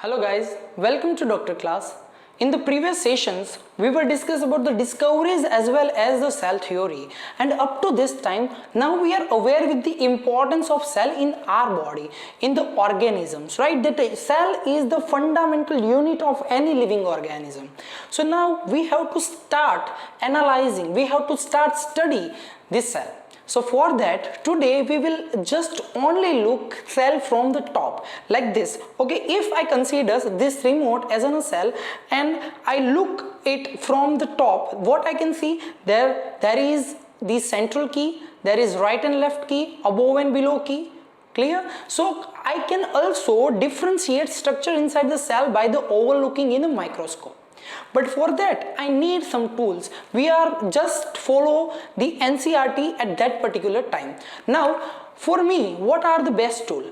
Hello guys, welcome to Doctor Class. In the previous sessions, we were discussing about the discoveries as well as the cell theory, and up to this time, now we are aware with the importance of cell in our body, in the organisms, right? That a cell is the fundamental unit of any living organism. So now we have to start analyzing, we have to start study this cell. So for that, today we will just only look cell from the top like this. Okay, if I consider this remote as a cell and I look it from the top, what I can see there is the central key, there is right and left key, above and below key. Clear? So I can also differentiate structure inside the cell by the overlooking in a microscope. But for that I need some tools. We are just follow the NCERT at that particular time. Now for me, what are the best tool?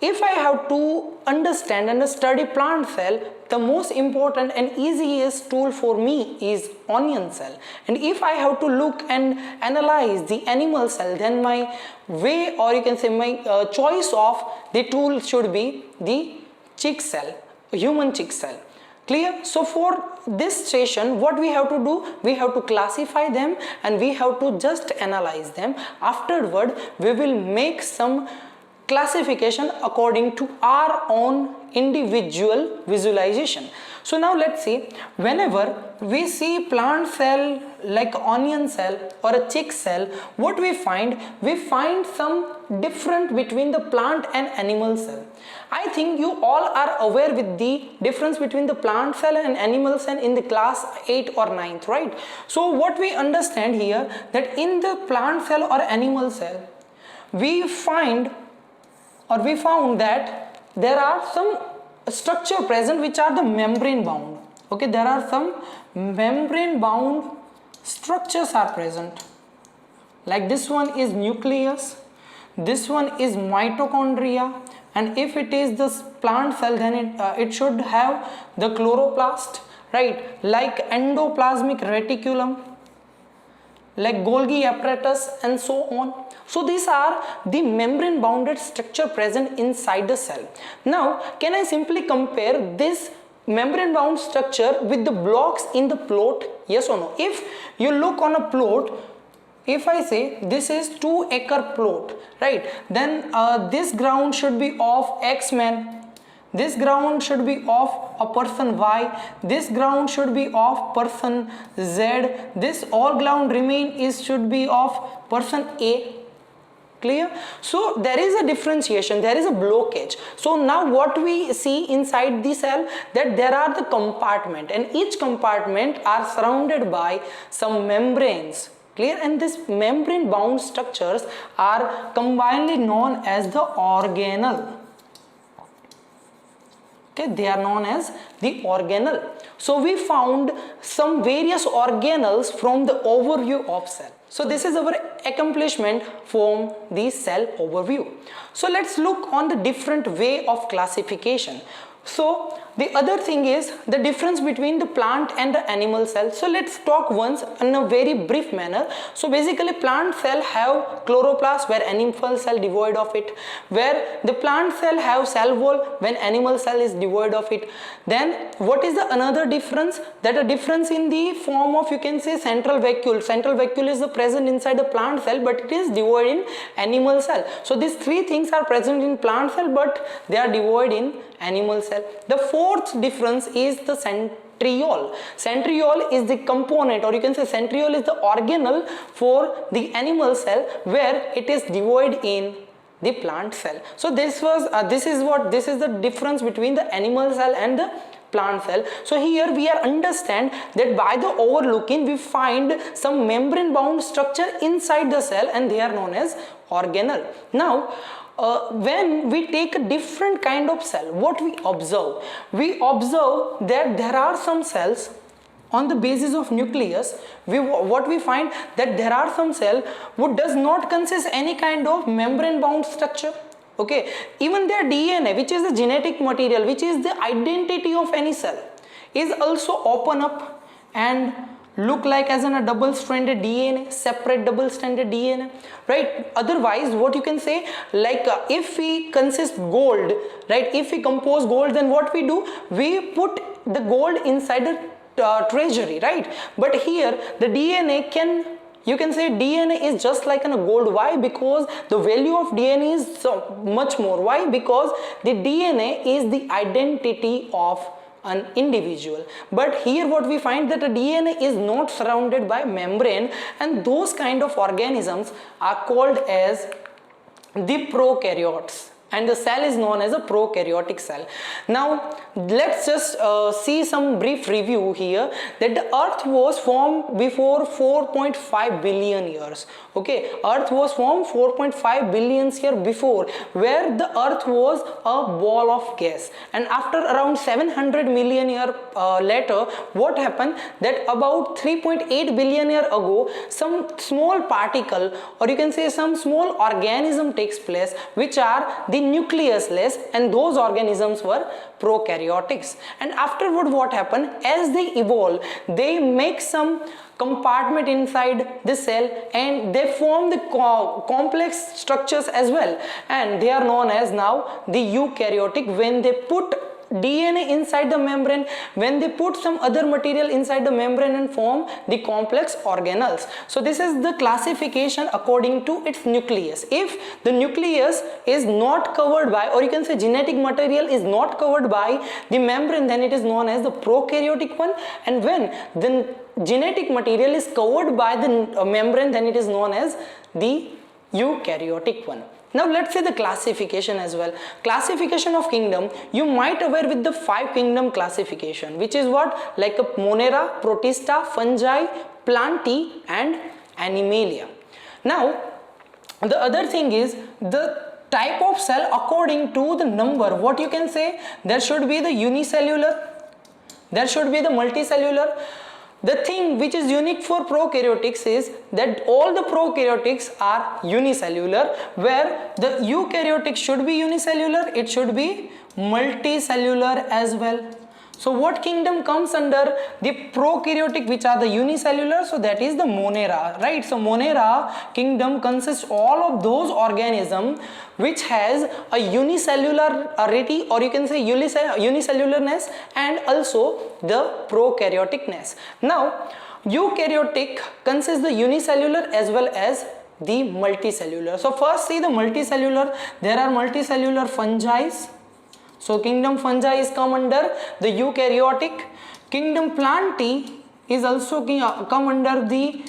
If I have to understand and study plant cell, the most important and easiest tool for me is onion cell. And if I have to look and analyze the animal cell, then my way, or you can say my choice of the tool should be the chick cell, human chick cell. Clear? So for this session, what we have to do, we have to classify them and we have to just analyze them. Afterward, we will make some classification according to our own individual visualization. So now let's see, whenever we see plant cell like onion cell or a chick cell, what we find some difference between the plant and animal cell. I think you all are aware with the difference between the plant cell and animal cell in the class 8 or 9th, right? So what we understand here, that in the plant cell or animal cell, we found that there are some structure present which are the membrane bound. Okay, there are some membrane bound structures are present. Like this one is nucleus, this one is mitochondria, and if it is this plant cell, then it should have the chloroplast, right? Like endoplasmic reticulum, like Golgi apparatus, and so on. So these are the membrane bounded structure present inside the cell. Now can I simply compare this membrane bound structure with the blocks in the plot? Yes or no? If you look on a plot, if I say this is 2-acre plot, right, then this ground should be of X-man, this ground should be of a person Y, this ground should be of person Z, this all ground should be of person A. Clear? So there is a differentiation, there is a blockage. So now what we see inside the cell, that there are the compartment, and each compartment are surrounded by some membranes. Clear? And these membrane bound structures are combinedly known as the organelle. Okay, they are known as the organelle. So we found some various organelles from the overview of cell. So this is our accomplishment from the cell overview. So let's look on the different way of classification. So the other thing is the difference between the plant and the animal cell. So let's talk once in a very brief manner. So basically plant cell have chloroplast, where animal cell devoid of it, where the plant cell have cell wall when animal cell is devoid of it. Then what is the another difference? That a difference in the form of, you can say, central vacuole. Central vacuole is the present inside the plant cell, but it is devoid in animal cell. So these three things are present in plant cell, but they are devoid in animal cell. The fourth difference is the centriole. Centriole is the component, or you can say centriole is the organelle for the animal cell, where it is devoid in the plant cell. So this is the difference between the animal cell and the plant cell. So here we are understand that by the overlooking we find some membrane bound structure inside the cell, and they are known as organelle. Now when we take a different kind of cell, what we observe? We observe that there are some cells on the basis of nucleus. What we find that there are some cell which does not consist any kind of membrane bound structure. Okay, even their DNA, which is the genetic material, which is the identity of any cell, is also open up, and look like as a double stranded DNA, separate double stranded DNA, right? Otherwise what you can say, like if we consist gold, right, if we compose gold, then what we do, we put the gold inside the treasury, right? But here the DNA can, you can say DNA is just like a gold. Why? Because the value of DNA is so much more. Why? Because the DNA is the identity of an individual. But here what we find, that the DNA is not surrounded by membrane, and those kind of organisms are called as the prokaryotes, and the cell is known as a prokaryotic cell. Now let's just see some brief review here, that the earth was formed before 4.5 billion years. Okay, earth was formed 4.5 billion years before, where the earth was a ball of gas, and after around 700 million years later, what happened, that about 3.8 billion years ago, some small particle, or you can say some small organism takes place, which are the nucleusless, and those organisms were prokaryotics. And afterward what happened, as they evolve, they make some compartment inside the cell, and they form the complex structures as well, and they are known as now the eukaryotic. When they put DNA inside the membrane, when they put some other material inside the membrane and form the complex organelles. So this is the classification according to its nucleus. If the nucleus is not covered by, or you can say genetic material is not covered by the membrane, then it is known as the prokaryotic one, and when the genetic material is covered by the membrane, then it is known as the eukaryotic one. Now let's say the classification as well. Classification of kingdom, you might aware with the 5 kingdom classification, which is what, like a Monera, Protista, Fungi, Plantae and Animalia. Now the other thing is the type of cell according to the number. What you can say, there should be the unicellular, there should be the multicellular. The thing which is unique for prokaryotics is that all the prokaryotics are unicellular, where the eukaryotic should be unicellular, it should be multicellular as well. So what kingdom comes under the prokaryotic, which are the unicellular? So that is the Monera, right? So Monera kingdom consists all of those organisms which has a unicellularity, or you can say unicellularness, and also the prokaryoticness. Now eukaryotic consists the unicellular as well as the multicellular. So first see the multicellular. There are multicellular fungi. So kingdom fungi is come under the eukaryotic. Kingdom Plantae is also come under the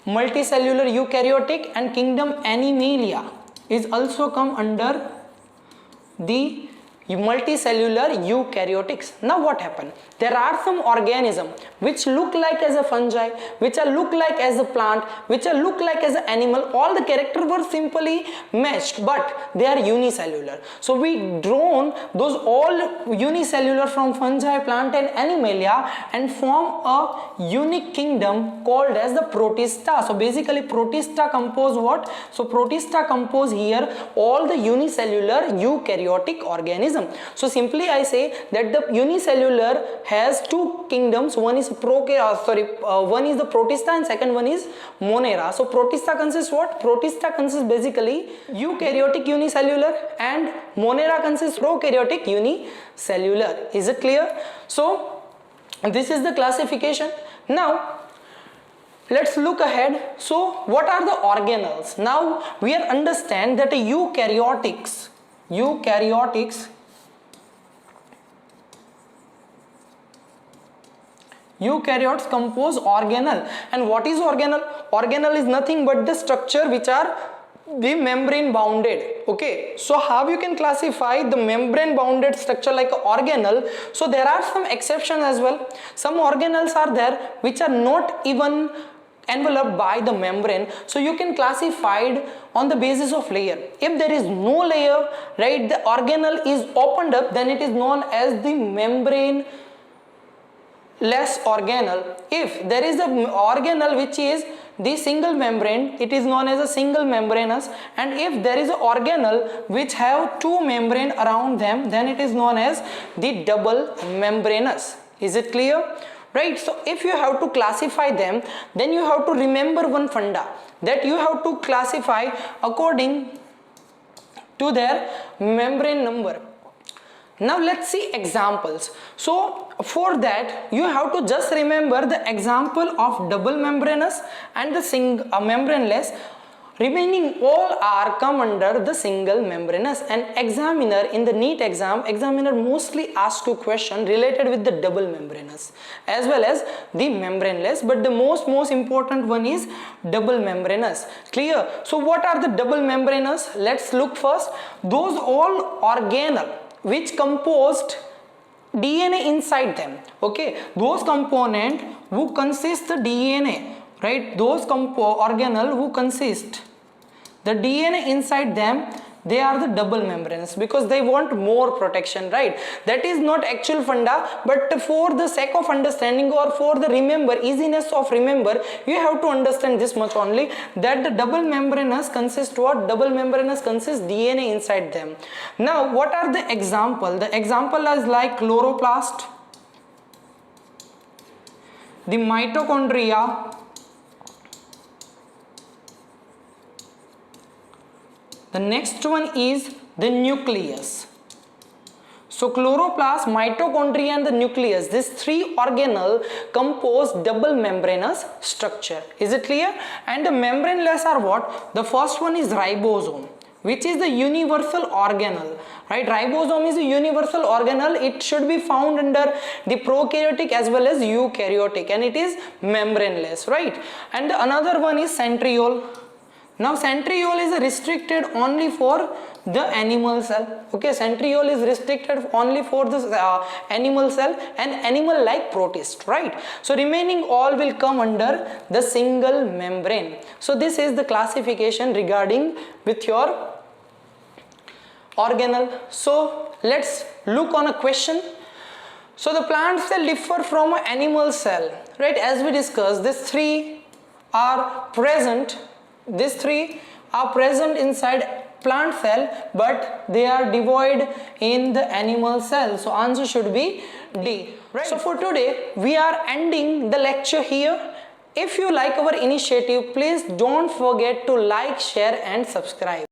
multicellular eukaryotic, and kingdom Animalia is also come under the multicellular eukaryotics. Now what happened? There are some organisms which look like as a fungi, which are look like as a plant, which are look like as an animal. All the characters were simply matched, but they are unicellular. So we drawn those all unicellular from fungi, plant and animalia, and form a unique kingdom called as the Protista. So basically Protista compose what? So Protista compose here all the unicellular eukaryotic organisms. So simply I say that the unicellular has 2 kingdoms. One is one is the Protista and second one is Monera. So Protista consists what? Protista consists basically eukaryotic unicellular, and Monera consists prokaryotic unicellular. Is it clear? So this is the classification. Now let's look ahead. So what are the organelles? Now we understand that eukaryotics eukaryotes compose organelle. And what is organelle? Organelle is nothing but the structure which are the membrane bounded. Okay, so how you can classify the membrane bounded structure like an organelle? So there are some exceptions as well. Some organelles are there which are not even enveloped by the membrane, so you can classify it on the basis of layer. If there is no layer, right, the organelle is opened up, then it is known as the membrane less organelle. If there is a organelle which is the single membrane, it is known as a single membranous, and if there is an organelle which have 2 membrane around them, then it is known as the double membranous. Is it clear? right? So if you have to classify them, then you have to remember one funda, that you have to classify according to their membrane number. Now let's see examples. So for that you have to just remember the example of double membranous and the membraneless. Remaining all are come under the single membranous, and examiner in the NEET examiner mostly asks you question related with the double membranous as well as the membraneless, but the most important one is double membranous. Clear? So what are the double membranous? Let's look first. Those all organelle which composed DNA inside them. Okay, those component who consist the DNA, right? Those organelle who consist the DNA inside them, they are the double membranous because they want more protection, right? That is not actual funda, but for the sake of understanding or for the easiness of remember, you have to understand this much only, that the double membranous consists what? Double membranous consists DNA inside them. Now what are the example? The example is like chloroplast, the mitochondria, the next one is the nucleus. So chloroplast, mitochondria and the nucleus, these three organelle compose double membranous structure. Is it clear? And the membraneless are what? The first one is ribosome, which is the universal organelle, right? Ribosome is a universal organelle. It should be found under the prokaryotic as well as eukaryotic, and it is membraneless, right? And another one is centriole. Now centriole is restricted only for the animal cell. Okay, centriole is restricted only for the animal cell and animal like protist, right? So remaining all will come under the single membrane. So this is the classification regarding with your organelle. So let's look on a question. So the plant cell differ from an animal cell, right? As we discussed, these three are present. These three are present inside plant cell, but they are devoid in the animal cell. So answer should be D, right? So for today we are ending the lecture here. If you like our initiative, please don't forget to like, share and subscribe.